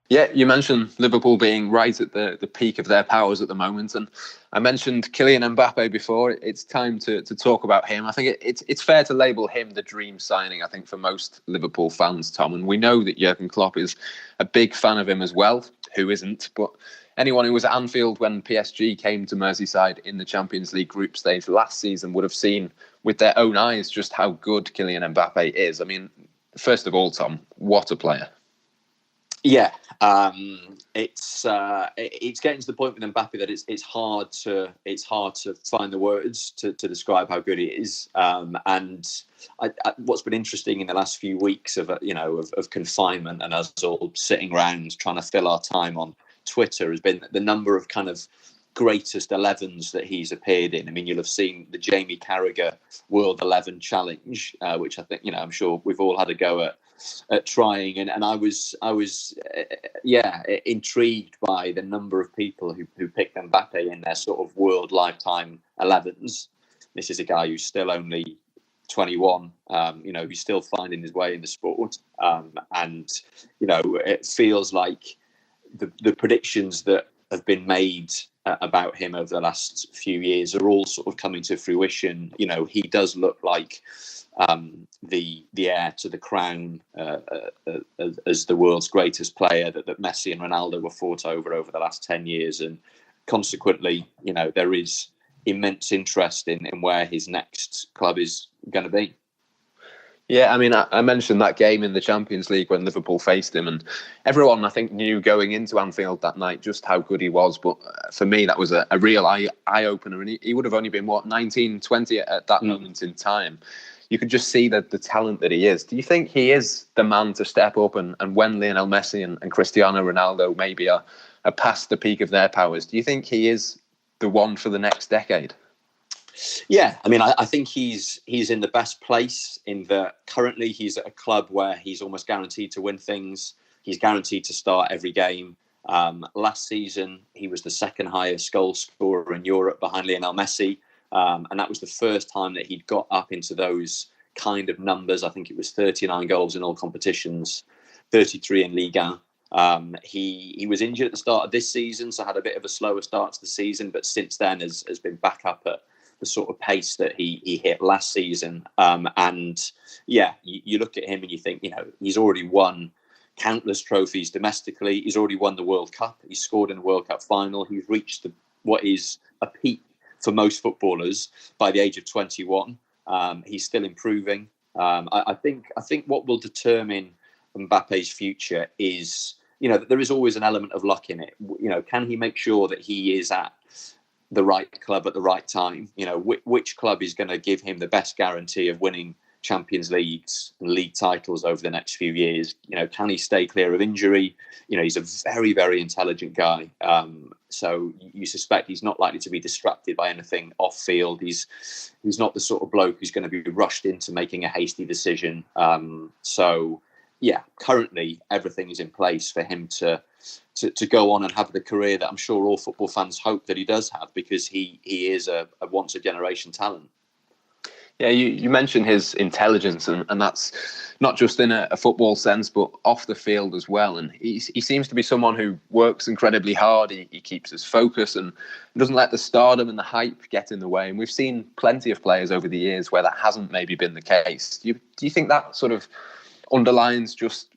Yeah, you mentioned Liverpool being right at the peak of their powers at the moment, and I mentioned Kylian Mbappe before. It's time to talk about him. I think it's fair to label him the dream signing, I think, for most Liverpool fans, Tom. And we know that Jurgen Klopp is a big fan of him as well. Who isn't? But anyone who was at Anfield when PSG came to Merseyside in the Champions League group stage last season would have seen with their own eyes just how good Kylian Mbappe is. I mean, first of all, Tom, what a player. Yeah, it's getting to the point with Mbappe that it's hard to find the words to describe how good he is. And what's been interesting in the last few weeks of confinement and us all sitting around trying to fill our time on Twitter has been the number of kind of greatest 11s that he's appeared in. I mean, you'll have seen the Jamie Carragher World 11 Challenge, which I think I'm sure we've all had a go at trying, and I was intrigued by the number of people who picked Mbappe in their sort of world lifetime 11s. This is a guy who's still only 21, he's still finding his way in the sport, and it feels like the predictions that have been made about him over the last few years are all sort of coming to fruition. He does look like the heir to the crown as the world's greatest player that Messi and Ronaldo were fought over the last 10 years. And consequently, there is immense interest in where his next club is going to be. Yeah, I mean, I mentioned that game in the Champions League when Liverpool faced him, and everyone, I think, knew going into Anfield that night just how good he was. But for me, that was a real eye-opener, and he would have only been, 19, 20 at that moment in time. You could just see the talent that he is. Do you think he is the man to step up, and when Lionel Messi and Cristiano Ronaldo maybe are past the peak of their powers, do you think he is the one for the next decade? Yeah, I mean, I think he's in the best place in that currently he's at a club where he's almost guaranteed to win things. He's guaranteed to start every game. Last season, he was the second highest goal scorer in Europe behind Lionel Messi. And that was the first time that he'd got up into those kind of numbers. I think it was 39 goals in all competitions, 33 in Liga. He was injured at the start of this season, so had a bit of a slower start to the season, but since then has been back up at the sort of pace that he hit last season. And yeah, you look at him and you think, he's already won countless trophies domestically. He's already won the World Cup. He scored in the World Cup final. He's reached what is a peak for most footballers by the age of 21. He's still improving. I think what will determine Mbappe's future is, that there is always an element of luck in it. Can he make sure that he is at the right club at the right time? Which club is going to give him the best guarantee of winning Champions Leagues and league titles over the next few years? Can he stay clear of injury? He's a very, very intelligent guy. So you suspect he's not likely to be distracted by anything off field. He's not the sort of bloke who's going to be rushed into making a hasty decision. So yeah, currently everything is in place for him to go on and have the career that I'm sure all football fans hope that he does have, because he is a once a generation talent. Yeah, you mentioned his intelligence, and that's not just in a football sense, but off the field as well. And he seems to be someone who works incredibly hard. He keeps his focus and doesn't let the stardom and the hype get in the way. And we've seen plenty of players over the years where that hasn't maybe been the case. Do you think that sort of underlines just,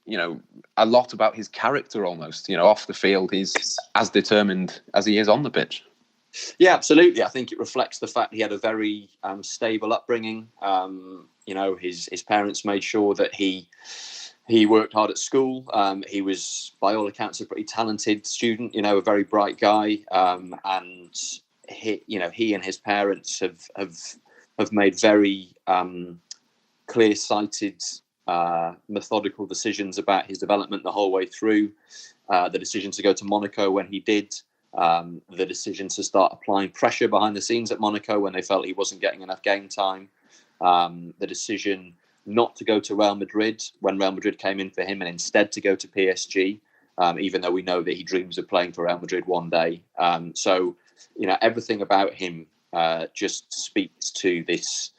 a lot about his character almost? Off the field, he's as determined as he is on the pitch. Yeah, absolutely. I think it reflects the fact he had a very stable upbringing. His parents made sure that he worked hard at school. He was, by all accounts, a pretty talented student. A very bright guy. And he and his parents have made very clear-sighted, methodical decisions about his development the whole way through. The decision to go to Monaco when he did. The decision to start applying pressure behind the scenes at Monaco when they felt he wasn't getting enough game time. The decision not to go to Real Madrid when Real Madrid came in for him, and instead to go to PSG, even though we know that he dreams of playing for Real Madrid one day. So everything about him just speaks to this,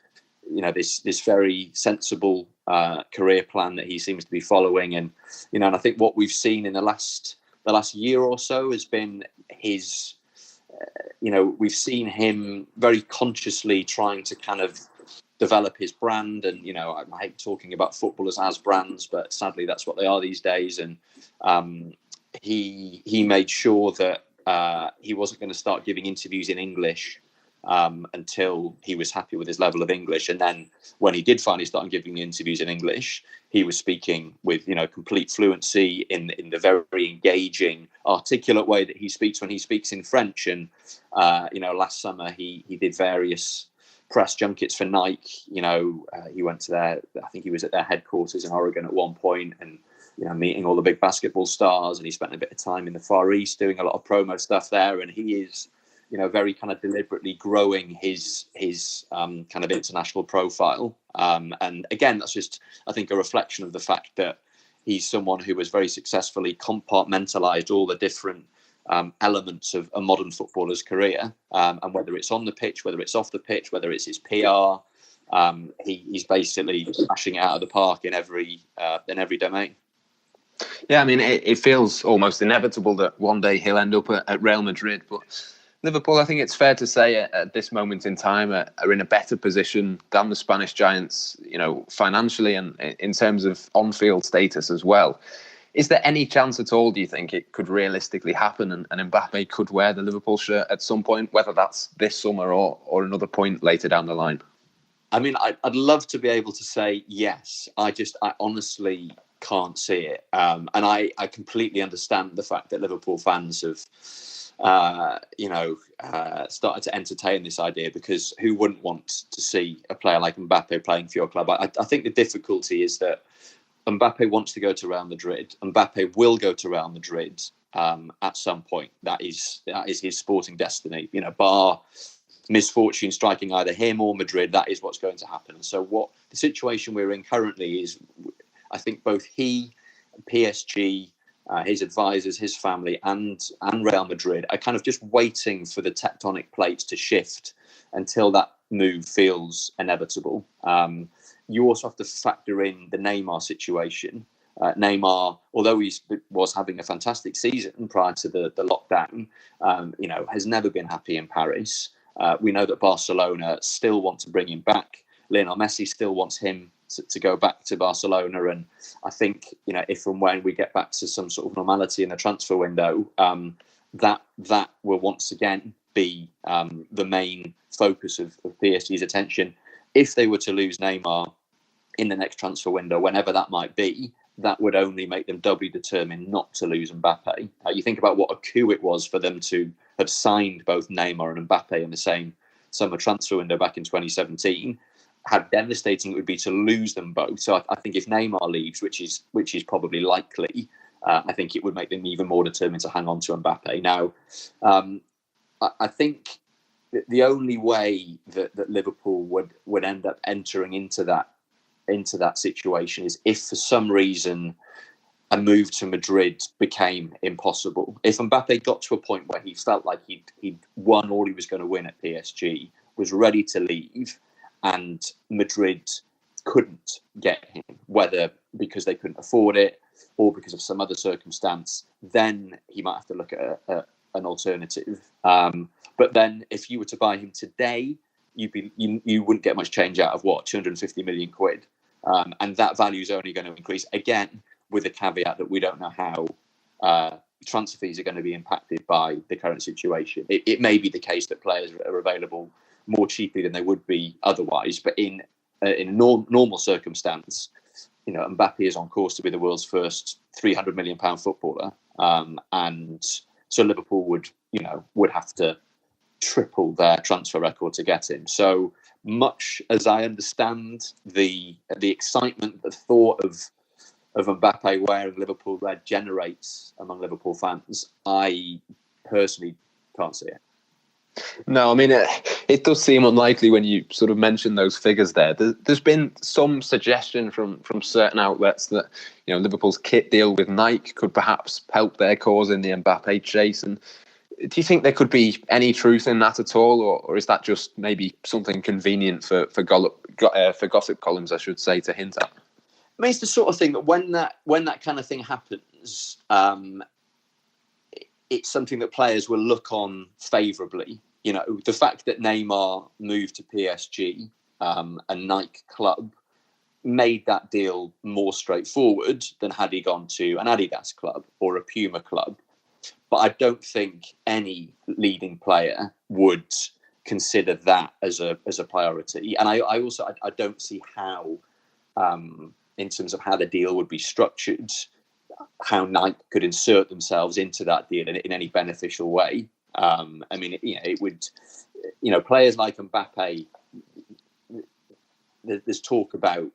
this very sensible career plan that he seems to be following. And I think what we've seen in the last the last year or so has been his. We've seen him very consciously trying to kind of develop his brand, and I hate talking about footballers as brands, but sadly that's what they are these days. And he made sure that he wasn't going to start giving interviews in English until he was happy with his level of English. And then when he did finally start giving interviews in English, he was speaking with complete fluency in the very engaging, articulate way that he speaks when he speaks in French. And last summer he did various press junkets for Nike. He went to I think he was at their headquarters in Oregon at one point, and meeting all the big basketball stars. And he spent a bit of time in the Far East doing a lot of promo stuff there. And he is very kind of deliberately growing his kind of international profile. And again, that's just, I think, a reflection of the fact that he's someone who has very successfully compartmentalized all the different elements of a modern footballer's career. And whether it's on the pitch, whether it's off the pitch, whether it's his PR, he's basically smashing it out of the park in every domain. Yeah, I mean, it feels almost inevitable that one day he'll end up at Real Madrid, but Liverpool, I think it's fair to say at this moment in time, are in a better position than the Spanish giants, financially and in terms of on-field status as well. Is there any chance at all, do you think, it could realistically happen and Mbappe could wear the Liverpool shirt at some point, whether that's this summer or another point later down the line? I mean, I'd love to be able to say yes. I honestly can't see it. And I completely understand the fact that Liverpool fans have started to entertain this idea, because who wouldn't want to see a player like Mbappe playing for your club? I think the difficulty is that Mbappe wants to go to Real Madrid. Mbappe will go to Real Madrid at some point. That is his sporting destiny. Bar misfortune striking either him or Madrid, that is what's going to happen. So what the situation we're in currently is, I think both he, PSG, his advisors, his family, and Real Madrid are kind of just waiting for the tectonic plates to shift until that move feels inevitable. You also have to factor in the Neymar situation. Neymar, although he was having a fantastic season prior to the lockdown, has never been happy in Paris. We know that Barcelona still want to bring him back. Lionel Messi still wants him to go back to Barcelona. And I think, if and when we get back to some sort of normality in the transfer window, that will once again be the main focus of PSG's attention. If they were to lose Neymar in the next transfer window, whenever that might be, that would only make them doubly determined not to lose Mbappe. You think about what a coup it was for them to have signed both Neymar and Mbappe in the same summer transfer window back in 2017. How devastating it would be to lose them both. So I think if Neymar leaves, which is probably likely, I think it would make them even more determined to hang on to Mbappe. Now, I think the only way that Liverpool would end up entering into that situation is if for some reason a move to Madrid became impossible. If Mbappe got to a point where he felt like he'd won all he was going to win at PSG, was ready to leave, and Madrid couldn't get him, whether because they couldn't afford it or because of some other circumstance, then he might have to look at an alternative. But then if you were to buy him today, you wouldn't get much change out of 250 million quid. And that value is only going to increase, again, with the caveat that we don't know how transfer fees are going to be impacted by the current situation. It may be the case that players are available more cheaply than they would be otherwise, but in a normal circumstance, Mbappe is on course to be the world's first £300 million footballer, and so Liverpool would have to triple their transfer record to get him. So much as I understand the excitement, the thought of Mbappe wearing Liverpool red generates among Liverpool fans, I personally can't see it. No, I mean, it does seem unlikely when you sort of mention those figures there. There's been some suggestion from certain outlets that, Liverpool's kit deal with Nike could perhaps help their cause in the Mbappe chase. And do you think there could be any truth in that at all? Or is that just maybe something convenient for gossip columns, I should say, to hint at? I mean, it's the sort of thing that when that kind of thing happens, it's something that players will look on favourably. You know, the fact that Neymar moved to PSG, a Nike club, made that deal more straightforward than had he gone to an Adidas club or a Puma club. But I don't think any leading player would consider that as a priority. And I also don't see how, in terms of how the deal would be structured, how Nike could insert themselves into that deal in any beneficial way. I mean, it would, players like Mbappe. There's talk about,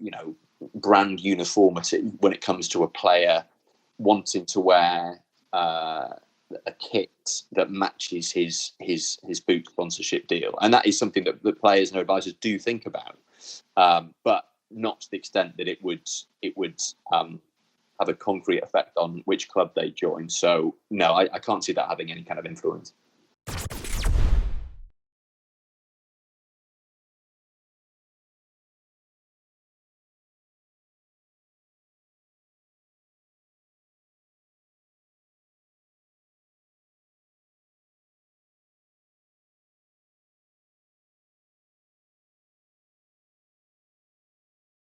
brand uniformity when it comes to a player wanting to wear a kit that matches his boot sponsorship deal, and that is something that the players and their advisors do think about, but not to the extent that it would have a concrete effect on which club they join. So no, I can't see that having any kind of influence.